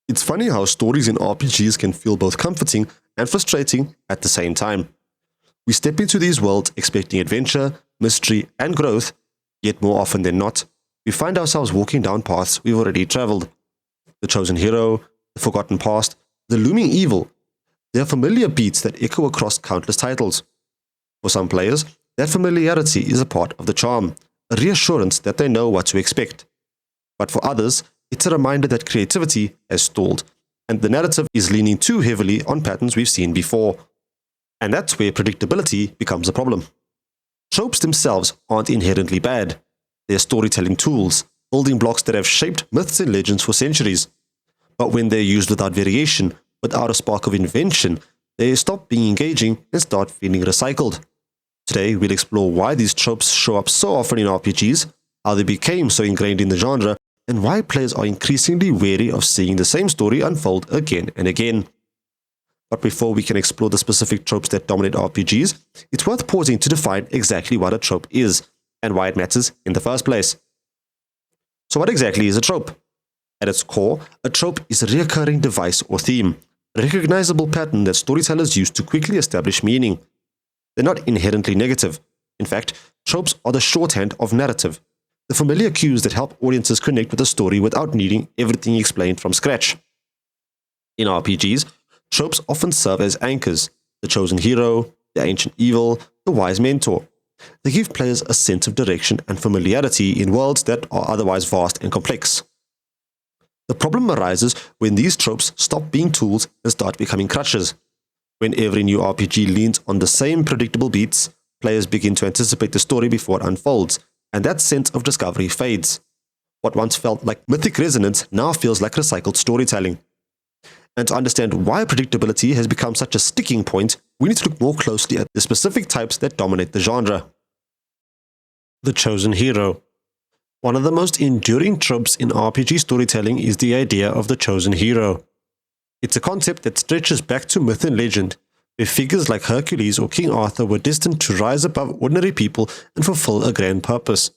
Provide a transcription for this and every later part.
It's funny how stories in RPGs can feel both comforting and frustrating at the same time. We step into these worlds expecting adventure, mystery, and growth, yet more often than not, we find ourselves walking down paths we've already traveled. The chosen hero, the forgotten past, the looming evil. They are familiar beats that echo across countless titles. For some players, that familiarity is a part of the charm, a reassurance that they know what to expect. But for others, it's a reminder that creativity has stalled, and the narrative is leaning too heavily on patterns we've seen before. And that's where predictability becomes a problem. Tropes themselves aren't inherently bad. They're storytelling tools, building blocks that have shaped myths and legends for centuries. But when they're used without variation, without a spark of invention, they stop being engaging and start feeling recycled. Today, we'll explore why these tropes show up so often in RPGs, how they became so ingrained in the genre, and why players are increasingly wary of seeing the same story unfold again and again. But before we can explore the specific tropes that dominate RPGs, it's worth pausing to define exactly what a trope is, and why it matters in the first place. So what exactly is a trope? At its core, a trope is a recurring device or theme, a recognizable pattern that storytellers use to quickly establish meaning. They're not inherently negative. In fact, tropes are the shorthand of narrative, the familiar cues that help audiences connect with a story without needing everything explained from scratch. In RPGs, tropes often serve as anchors: the chosen hero, the ancient evil, the wise mentor. They give players a sense of direction and familiarity in worlds that are otherwise vast and complex. The problem arises when these tropes stop being tools and start becoming crutches. When every new RPG leans on the same predictable beats, players begin to anticipate the story before it unfolds, and that sense of discovery fades. What once felt like mythic resonance now feels like recycled storytelling. And to understand why predictability has become such a sticking point, we need to look more closely at the specific types that dominate the genre. The chosen hero. One of the most enduring tropes in RPG storytelling is the idea of the chosen hero. It's a concept that stretches back to myth and legend, where figures like Hercules or King Arthur were destined to rise above ordinary people and fulfill a grand purpose.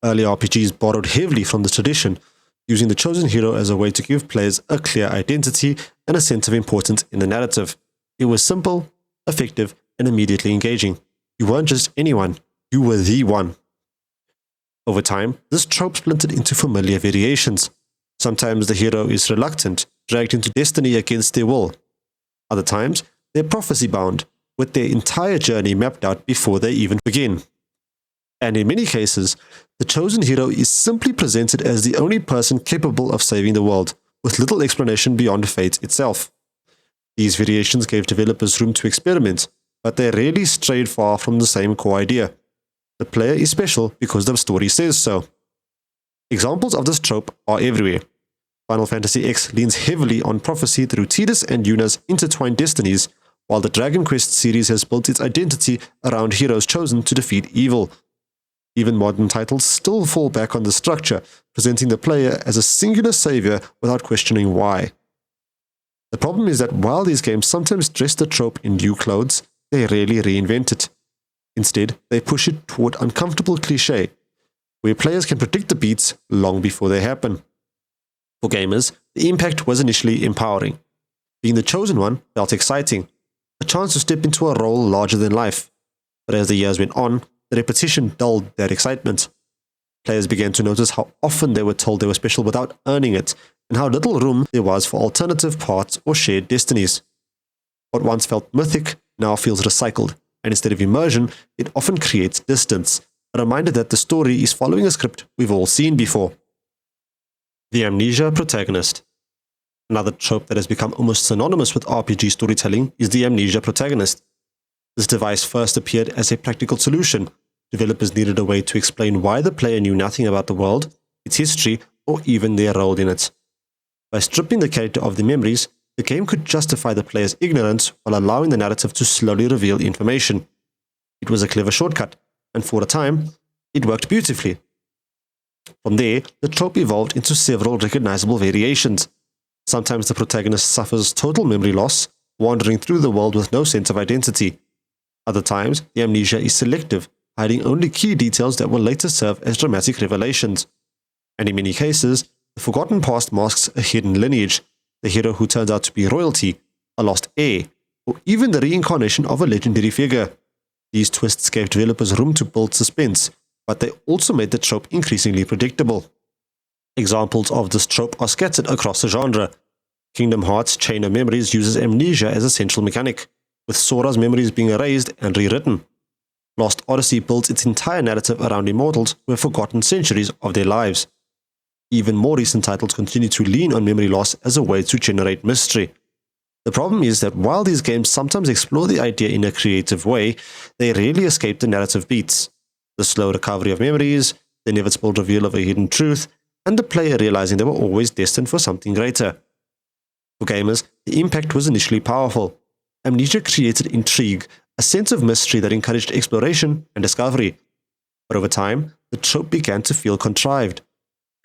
Early RPGs borrowed heavily from this tradition, using the chosen hero as a way to give players a clear identity and a sense of importance in the narrative. It was simple, effective, and immediately engaging. You weren't just anyone, you were the one. Over time, this trope splintered into familiar variations. Sometimes the hero is reluctant, dragged into destiny against their will. Other times, they're prophecy-bound, with their entire journey mapped out before they even begin. And in many cases, the chosen hero is simply presented as the only person capable of saving the world, with little explanation beyond fate itself. These variations gave developers room to experiment, but they rarely strayed far from the same core idea. The player is special because the story says so. Examples of this trope are everywhere. Final Fantasy X leans heavily on prophecy through Tidus and Yuna's intertwined destinies, while the Dragon Quest series has built its identity around heroes chosen to defeat evil. Even modern titles still fall back on the structure, presenting the player as a singular savior without questioning why. The problem is that while these games sometimes dress the trope in new clothes, they rarely reinvent it. Instead, they push it toward uncomfortable cliché, where players can predict the beats long before they happen. For gamers, the impact was initially empowering. Being the chosen one felt exciting, a chance to step into a role larger than life. But as the years went on, the repetition dulled that excitement. Players began to notice how often they were told they were special without earning it, and how little room there was for alternative paths or shared destinies. What once felt mythic now feels recycled, and instead of immersion, it often creates distance, a reminder that the story is following a script we've all seen before. The amnesia protagonist. Another trope that has become almost synonymous with RPG storytelling is the amnesia protagonist. This device first appeared as a practical solution. Developers needed a way to explain why the player knew nothing about the world, its history, or even their role in it. By stripping the character of their memories, the game could justify the player's ignorance while allowing the narrative to slowly reveal information. It was a clever shortcut, and for a time, it worked beautifully. From there, the trope evolved into several recognizable variations. Sometimes the protagonist suffers total memory loss, wandering through the world with no sense of identity. Other times, the amnesia is selective, hiding only key details that will later serve as dramatic revelations. And in many cases, the forgotten past masks a hidden lineage, the hero who turns out to be royalty, a lost heir, or even the reincarnation of a legendary figure. These twists gave developers room to build suspense, but they also made the trope increasingly predictable. Examples of this trope are scattered across the genre. Kingdom Hearts' Chain of Memories uses amnesia as a central mechanic, with Sora's memories being erased and rewritten. Lost Odyssey builds its entire narrative around immortals who have forgotten centuries of their lives. Even more recent titles continue to lean on memory loss as a way to generate mystery. The problem is that while these games sometimes explore the idea in a creative way, they rarely escape the narrative beats. The slow recovery of memories, the inevitable reveal of a hidden truth, and the player realizing they were always destined for something greater. For gamers, the impact was initially powerful. Amnesia created intrigue, a sense of mystery that encouraged exploration and discovery. But over time, the trope began to feel contrived.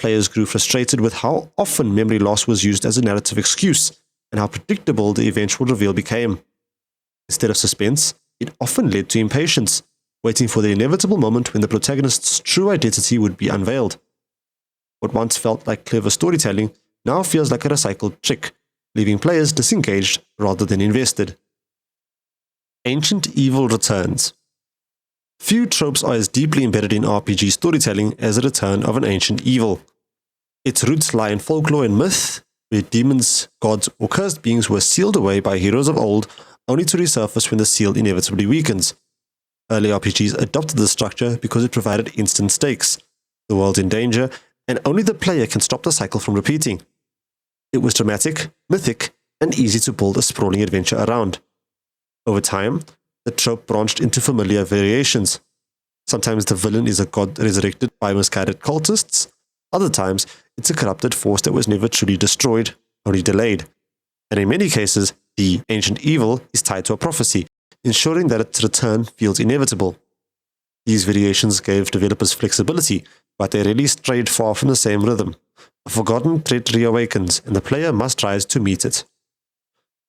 Players grew frustrated with how often memory loss was used as a narrative excuse, and how predictable the eventual reveal became. Instead of suspense, it often led to impatience, waiting for the inevitable moment when the protagonist's true identity would be unveiled. What once felt like clever storytelling now feels like a recycled trick, leaving players disengaged rather than invested. Ancient evil returns. Few tropes are as deeply embedded in RPG storytelling as the return of an ancient evil. Its roots lie in folklore and myth, where demons, gods, or cursed beings were sealed away by heroes of old, only to resurface when the seal inevitably weakens. Early RPGs adopted this structure because it provided instant stakes. The world's in danger, and only the player can stop the cycle from repeating. It was dramatic, mythic, and easy to build a sprawling adventure around. Over time, the trope branched into familiar variations. Sometimes the villain is a god resurrected by misguided cultists. Other times, it's a corrupted force that was never truly destroyed, only delayed. And in many cases, the ancient evil is tied to a prophecy, ensuring that its return feels inevitable. These variations gave developers flexibility, but they rarely strayed far from the same rhythm. A forgotten threat reawakens, and the player must rise to meet it.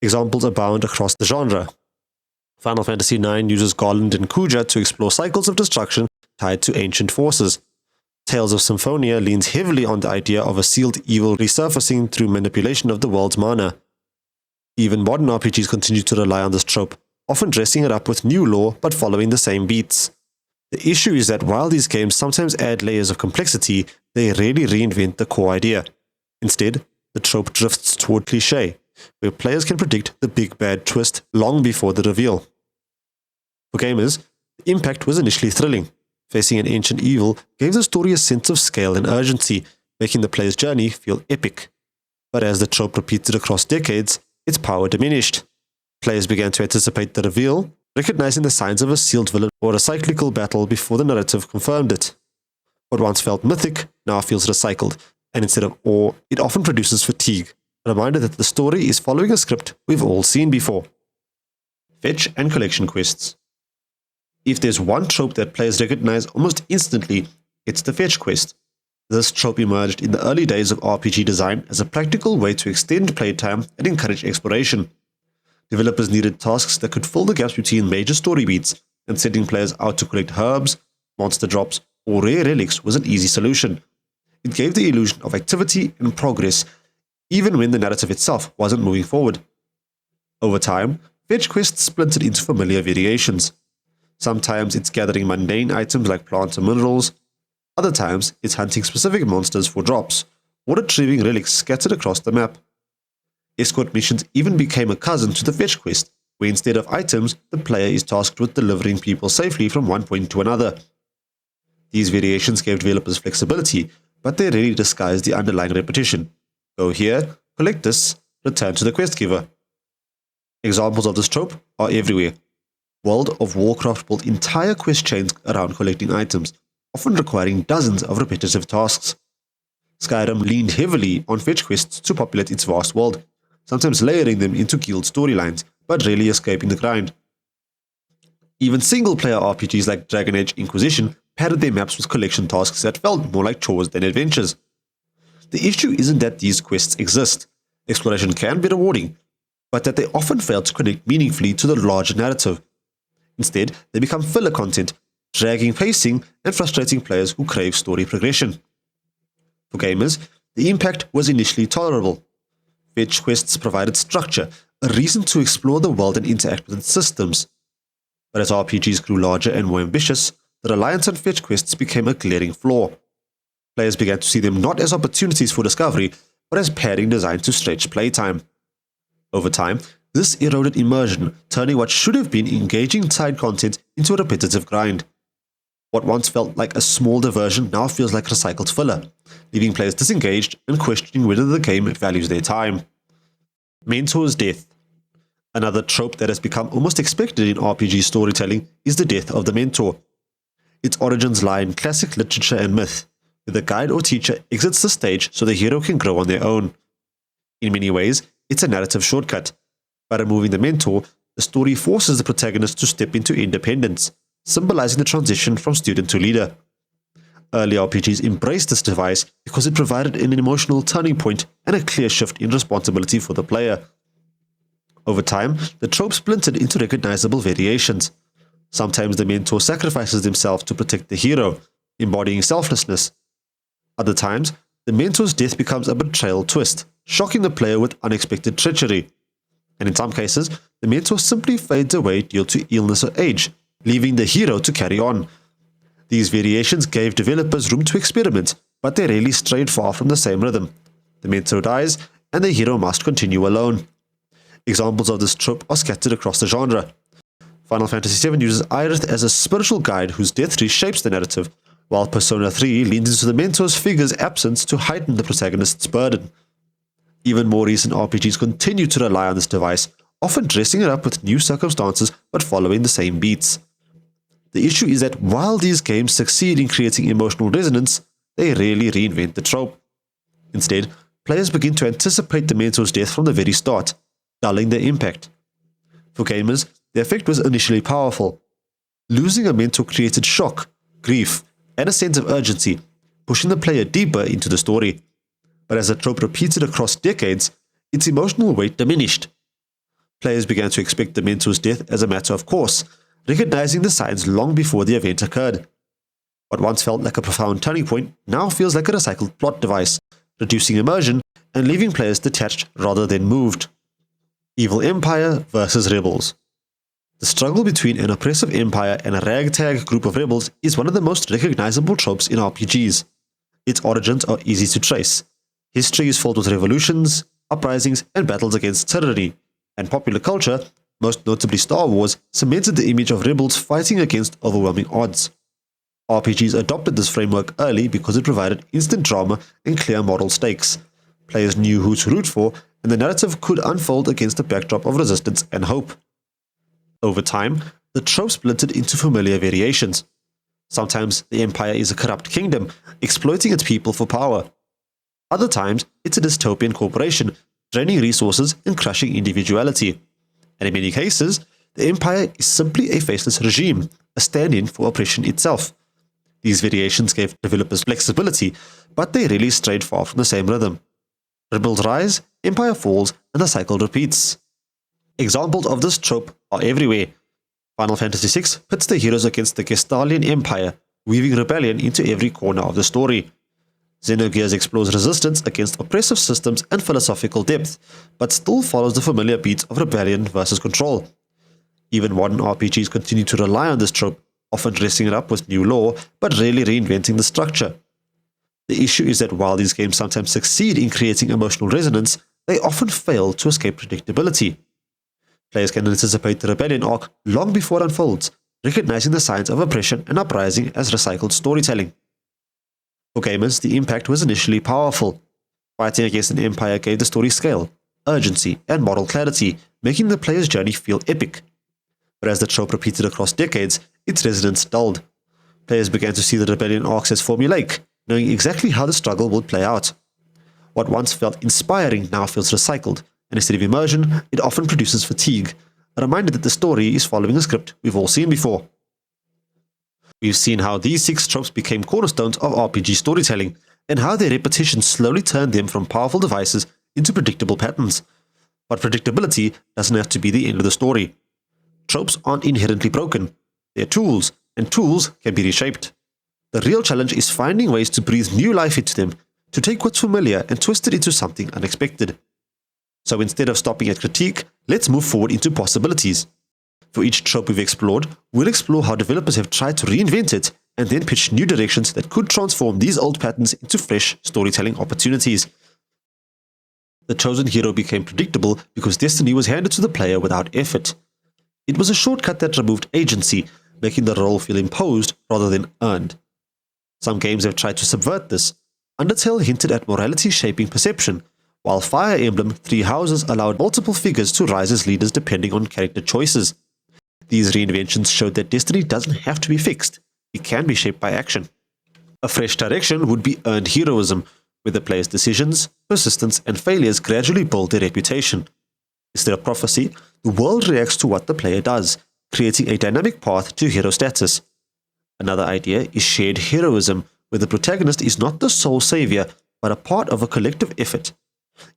Examples abound across the genre. Final Fantasy IX uses Garland and Kuja to explore cycles of destruction tied to ancient forces. Tales of Symphonia leans heavily on the idea of a sealed evil resurfacing through manipulation of the world's mana. Even modern RPGs continue to rely on this trope, often dressing it up with new lore but following the same beats. The issue is that while these games sometimes add layers of complexity, they rarely reinvent the core idea. Instead, the trope drifts toward cliché, where players can predict the big bad twist long before the reveal. For gamers, the impact was initially thrilling. Facing an ancient evil gave the story a sense of scale and urgency, making the player's journey feel epic. But as the trope repeated across decades, its power diminished. Players began to anticipate the reveal, recognizing the signs of a sealed villain or a cyclical battle before the narrative confirmed it. What once felt mythic now feels recycled, and instead of awe, it often produces fatigue, a reminder that the story is following a script we've all seen before. Fetch and collection quests. If there's one trope that players recognize almost instantly, it's the fetch quest. This trope emerged in the early days of RPG design as a practical way to extend playtime and encourage exploration. Developers needed tasks that could fill the gaps between major story beats, and sending players out to collect herbs, monster drops, or rare relics was an easy solution. It gave the illusion of activity and progress, even when the narrative itself wasn't moving forward. Over time, fetch quests splintered into familiar variations. Sometimes it's gathering mundane items like plants and minerals. Other times it's hunting specific monsters for drops, or retrieving relics scattered across the map. Escort missions even became a cousin to the fetch quest, where instead of items, the player is tasked with delivering people safely from one point to another. These variations gave developers flexibility, but they rarely disguised the underlying repetition. Go here, collect this, return to the quest giver. Examples of this trope are everywhere. World of Warcraft built entire quest chains around collecting items, often requiring dozens of repetitive tasks. Skyrim leaned heavily on fetch quests to populate its vast world, sometimes layering them into guild storylines, but rarely escaping the grind. Even single-player RPGs like Dragon Age Inquisition padded their maps with collection tasks that felt more like chores than adventures. The issue isn't that these quests exist. Exploration can be rewarding, but that they often fail to connect meaningfully to the larger narrative. Instead, they become filler content, dragging pacing and frustrating players who crave story progression. For gamers, the impact was initially tolerable. Fetch quests provided structure, a reason to explore the world and interact with its systems. But as RPGs grew larger and more ambitious, the reliance on fetch quests became a glaring flaw. Players began to see them not as opportunities for discovery, but as padding designed to stretch playtime. Over time, this eroded immersion, turning what should have been engaging side content into a repetitive grind. What once felt like a small diversion now feels like recycled filler, leaving players disengaged and questioning whether the game values their time. Mentor's death. Another trope that has become almost expected in RPG storytelling is the death of the mentor. Its origins lie in classic literature and myth, where the guide or teacher exits the stage so the hero can grow on their own. In many ways, it's a narrative shortcut. By removing the mentor, the story forces the protagonist to step into independence, symbolizing the transition from student to leader. Early RPGs embraced this device because it provided an emotional turning point and a clear shift in responsibility for the player. Over time, the trope splintered into recognizable variations. Sometimes the mentor sacrifices themselves to protect the hero, embodying selflessness. Other times, the mentor's death becomes a betrayal twist, shocking the player with unexpected treachery. And in some cases, the mentor simply fades away due to illness or age, leaving the hero to carry on. These variations gave developers room to experiment, but they rarely strayed far from the same rhythm. The mentor dies, and the hero must continue alone. Examples of this trope are scattered across the genre. Final Fantasy VII uses Aerith as a spiritual guide whose death reshapes the narrative, while Persona 3 leans into the mentor's figure's absence to heighten the protagonist's burden. Even more recent RPGs continue to rely on this device, often dressing it up with new circumstances but following the same beats. The issue is that while these games succeed in creating emotional resonance, they rarely reinvent the trope. Instead, players begin to anticipate the mentor's death from the very start, dulling their impact. For gamers, the effect was initially powerful. Losing a mentor created shock, grief, and a sense of urgency, pushing the player deeper into the story. But as the trope repeated across decades, its emotional weight diminished. Players began to expect the mentor's death as a matter of course, recognizing the signs long before the event occurred. What once felt like a profound turning point now feels like a recycled plot device, reducing immersion and leaving players detached rather than moved. Evil Empire versus Rebels. The struggle between an oppressive empire and a ragtag group of rebels is one of the most recognizable tropes in RPGs. Its origins are easy to trace. History is filled with revolutions, uprisings, and battles against tyranny, and popular culture, most notably Star Wars, cemented the image of rebels fighting against overwhelming odds. RPGs adopted this framework early because it provided instant drama and clear moral stakes. Players knew who to root for, and the narrative could unfold against a backdrop of resistance and hope. Over time, the trope splintered into familiar variations. Sometimes the empire is a corrupt kingdom, exploiting its people for power. Other times, it's a dystopian corporation, draining resources and crushing individuality. And in many cases, the empire is simply a faceless regime, a stand-in for oppression itself. These variations gave developers flexibility, but they really strayed far from the same rhythm. Rebels rise, empire falls, and the cycle repeats. Examples of this trope are everywhere. Final Fantasy VI pits the heroes against the Gestalian Empire, weaving rebellion into every corner of the story. Xenogears explores resistance against oppressive systems and philosophical depth, but still follows the familiar beats of rebellion versus control. Even modern RPGs continue to rely on this trope, often dressing it up with new lore, but rarely reinventing the structure. The issue is that while these games sometimes succeed in creating emotional resonance, they often fail to escape predictability. Players can anticipate the rebellion arc long before it unfolds, recognizing the signs of oppression and uprising as recycled storytelling. For gamers, the impact was initially powerful. Fighting against an empire gave the story scale, urgency, and moral clarity, making the player's journey feel epic. But as the trope repeated across decades, its resonance dulled. Players began to see the rebellion arcs as formulaic, knowing exactly how the struggle would play out. What once felt inspiring now feels recycled, and instead of immersion, it often produces fatigue, a reminder that the story is following a script we've all seen before. We've seen how these 6 tropes became cornerstones of RPG storytelling, and how their repetition slowly turned them from powerful devices into predictable patterns. But predictability doesn't have to be the end of the story. Tropes aren't inherently broken. They're tools, and tools can be reshaped. The real challenge is finding ways to breathe new life into them, to take what's familiar and twist it into something unexpected. So instead of stopping at critique, let's move forward into possibilities. For each trope we've explored, we'll explore how developers have tried to reinvent it and then pitch new directions that could transform these old patterns into fresh storytelling opportunities. The chosen hero became predictable because destiny was handed to the player without effort. It was a shortcut that removed agency, making the role feel imposed rather than earned. Some games have tried to subvert this. Undertale hinted at morality shaping perception, while Fire Emblem Three Houses allowed multiple figures to rise as leaders depending on character choices. These reinventions showed that destiny doesn't have to be fixed, it can be shaped by action. A fresh direction would be earned heroism, where the player's decisions, persistence, and failures gradually build their reputation. Instead of prophecy, the world reacts to what the player does, creating a dynamic path to hero status. Another idea is shared heroism, where the protagonist is not the sole savior, but a part of a collective effort.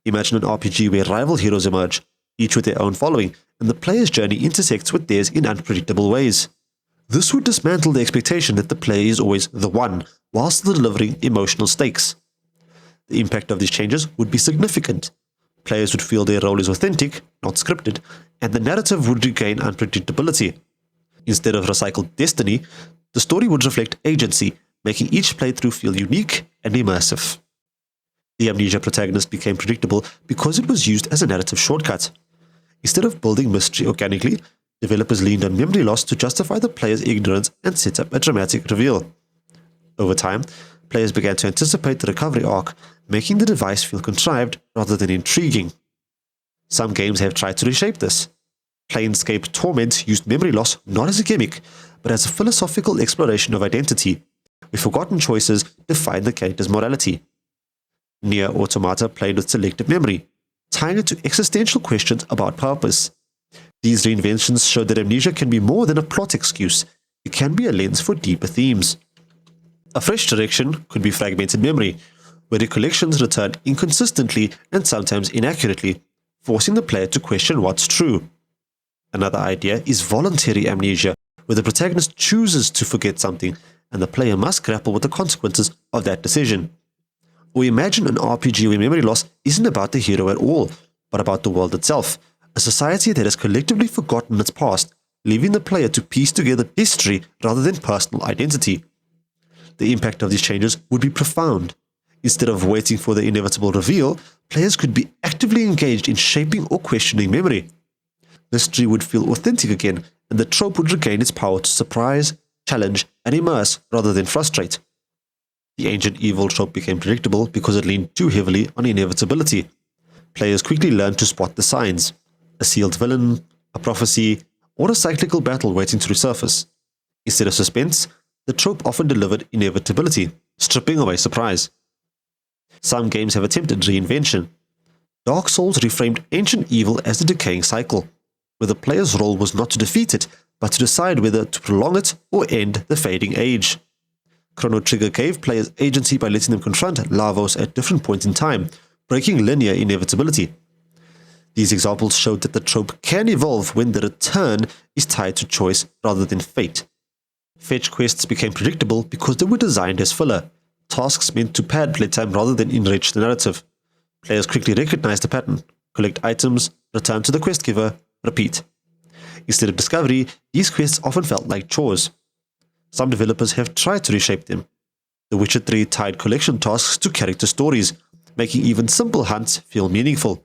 Imagine an RPG where rival heroes emerge, each with their own following, and the player's journey intersects with theirs in unpredictable ways. This would dismantle the expectation that the player is always the one, whilst delivering emotional stakes. The impact of these changes would be significant. Players would feel their role is authentic, not scripted, and the narrative would regain unpredictability. Instead of recycled destiny, the story would reflect agency, making each playthrough feel unique and immersive. The Amnesia protagonist became predictable because it was used as a narrative shortcut. Instead of building mystery organically, developers leaned on memory loss to justify the player's ignorance and set up a dramatic reveal. Over time, players began to anticipate the recovery arc, making the device feel contrived rather than intriguing. Some games have tried to reshape this. Planescape Torment used memory loss not as a gimmick, but as a philosophical exploration of identity, where forgotten choices define the character's morality. Nier Automata played with selective memory, tying it to existential questions about purpose. These reinventions showed that amnesia can be more than a plot excuse, it can be a lens for deeper themes. A fresh direction could be fragmented memory, where recollections return inconsistently and sometimes inaccurately, forcing the player to question what's true. Another idea is voluntary amnesia, where the protagonist chooses to forget something, and the player must grapple with the consequences of that decision. Or imagine an RPG where memory loss isn't about the hero at all, but about the world itself, a society that has collectively forgotten its past, leaving the player to piece together history rather than personal identity. The impact of these changes would be profound. Instead of waiting for the inevitable reveal, players could be actively engaged in shaping or questioning memory. Mystery would feel authentic again, and the trope would regain its power to surprise, challenge, and immerse rather than frustrate. The ancient evil trope became predictable because it leaned too heavily on inevitability. Players quickly learned to spot the signs: a sealed villain, a prophecy, or a cyclical battle waiting to resurface. Instead of suspense, the trope often delivered inevitability, stripping away surprise. Some games have attempted reinvention. Dark Souls reframed ancient evil as a decaying cycle, where the player's role was not to defeat it, but to decide whether to prolong it or end the fading age. Chrono Trigger gave players agency by letting them confront Lavos at different points in time, breaking linear inevitability. These examples showed that the trope can evolve when the return is tied to choice rather than fate. Fetch quests became predictable because they were designed as filler, tasks meant to pad playtime rather than enrich the narrative. Players quickly recognized the pattern: collect items, return to the quest giver, repeat. Instead of discovery, these quests often felt like chores. Some developers have tried to reshape them. The Witcher 3 tied collection tasks to character stories, making even simple hunts feel meaningful.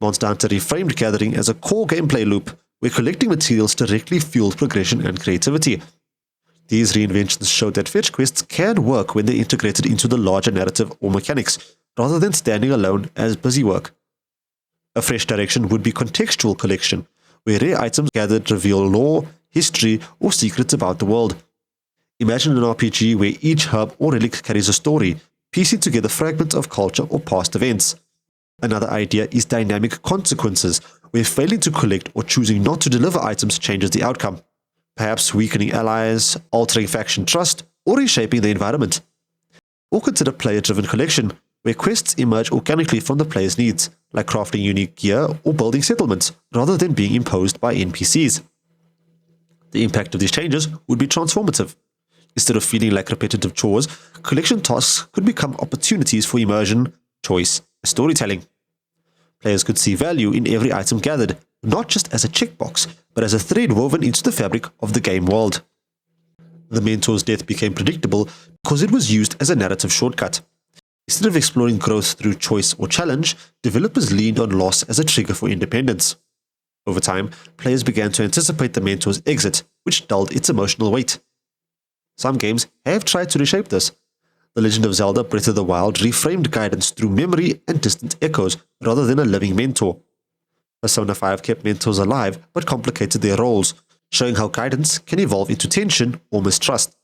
Monster Hunter reframed gathering as a core gameplay loop, where collecting materials directly fueled progression and creativity. These reinventions showed that fetch quests can work when they're integrated into the larger narrative or mechanics, rather than standing alone as busy work. A fresh direction would be contextual collection, where rare items gathered reveal lore, history, or secrets about the world. Imagine an RPG where each herb or relic carries a story, piecing together fragments of culture or past events. Another idea is dynamic consequences, where failing to collect or choosing not to deliver items changes the outcome, perhaps weakening allies, altering faction trust, or reshaping the environment. Or consider player-driven collection, where quests emerge organically from the player's needs, like crafting unique gear or building settlements, rather than being imposed by NPCs. The impact of these changes would be transformative. Instead of feeling like repetitive chores, collection tasks could become opportunities for immersion, choice, and storytelling. Players could see value in every item gathered, not just as a checkbox, but as a thread woven into the fabric of the game world. The mentor's death became predictable because it was used as a narrative shortcut. Instead of exploring growth through choice or challenge, developers leaned on loss as a trigger for independence. Over time, players began to anticipate the mentor's exit, which dulled its emotional weight. Some games have tried to reshape this. The Legend of Zelda Breath of the Wild reframed guidance through memory and distant echoes rather than a living mentor. Persona 5 kept mentors alive but complicated their roles, showing how guidance can evolve into tension or mistrust.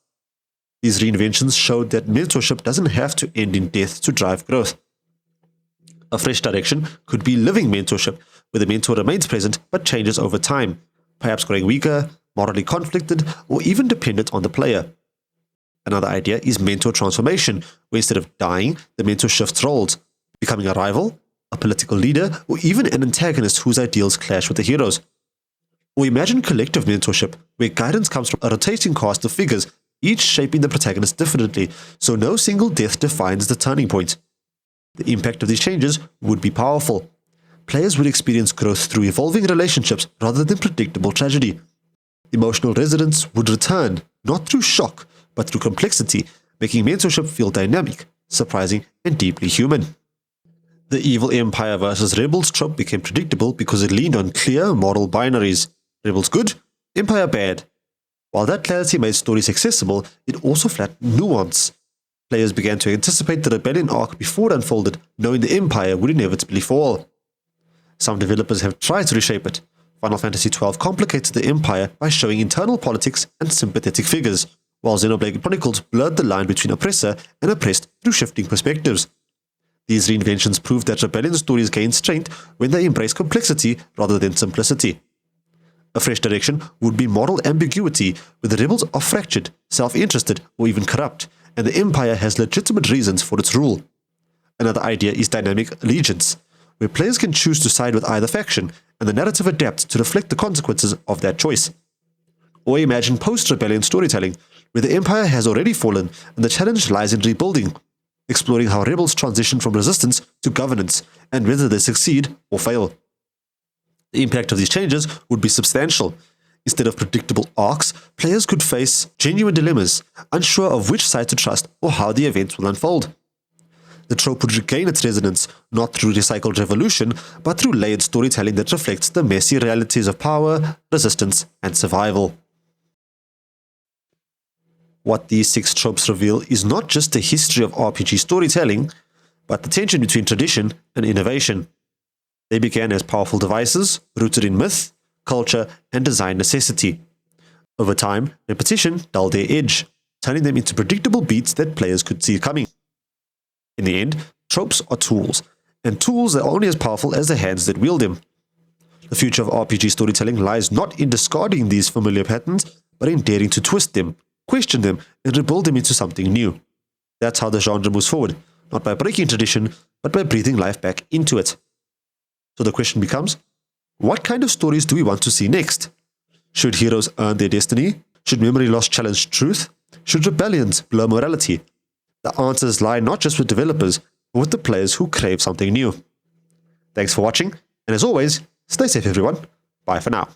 These reinventions showed that mentorship doesn't have to end in death to drive growth. A fresh direction could be living mentorship, where the mentor remains present but changes over time, perhaps growing weaker, morally conflicted, or even dependent on the player. Another idea is mentor transformation, where instead of dying, the mentor shifts roles, becoming a rival, a political leader, or even an antagonist whose ideals clash with the heroes. Or imagine collective mentorship, where guidance comes from a rotating cast of figures, each shaping the protagonist differently, so no single death defines the turning point. The impact of these changes would be powerful. Players would experience growth through evolving relationships rather than predictable tragedy. Emotional resonance would return, not through shock, but through complexity, making mentorship feel dynamic, surprising, and deeply human. The evil Empire versus Rebels trope became predictable because it leaned on clear moral binaries. Rebels good, Empire bad. While that clarity made stories accessible, it also flattened nuance. Players began to anticipate the rebellion arc before it unfolded, knowing the Empire would inevitably fall. Some developers have tried to reshape it. Final Fantasy XII complicated the Empire by showing internal politics and sympathetic figures, while Xenoblade Chronicles blurred the line between oppressor and oppressed through shifting perspectives. These reinventions proved that rebellion stories gain strength when they embrace complexity rather than simplicity. A fresh direction would be moral ambiguity, where the rebels are fractured, self-interested, or even corrupt, and the Empire has legitimate reasons for its rule. Another idea is dynamic allegiance, where players can choose to side with either faction, and the narrative adapts to reflect the consequences of that choice. Or imagine post-rebellion storytelling, where the Empire has already fallen and the challenge lies in rebuilding, exploring how rebels transition from resistance to governance, and whether they succeed or fail. The impact of these changes would be substantial. Instead of predictable arcs, players could face genuine dilemmas, unsure of which side to trust or how the events will unfold. The trope would regain its resonance, not through recycled revolution, but through layered storytelling that reflects the messy realities of power, resistance, and survival. What these 6 tropes reveal is not just the history of RPG storytelling, but the tension between tradition and innovation. They began as powerful devices, rooted in myth, culture, and design necessity. Over time, repetition dulled their edge, turning them into predictable beats that players could see coming. In the end, tropes are tools, and tools are only as powerful as the hands that wield them. The future of RPG storytelling lies not in discarding these familiar patterns, but in daring to twist them, question them, and rebuild them into something new. That's how the genre moves forward, not by breaking tradition, but by breathing life back into it. So the question becomes, what kind of stories do we want to see next? Should heroes earn their destiny? Should memory loss challenge truth? Should rebellions blur morality? The answers lie not just with developers, but with the players who crave something new. Thanks for watching, and as always, stay safe everyone. Bye for now.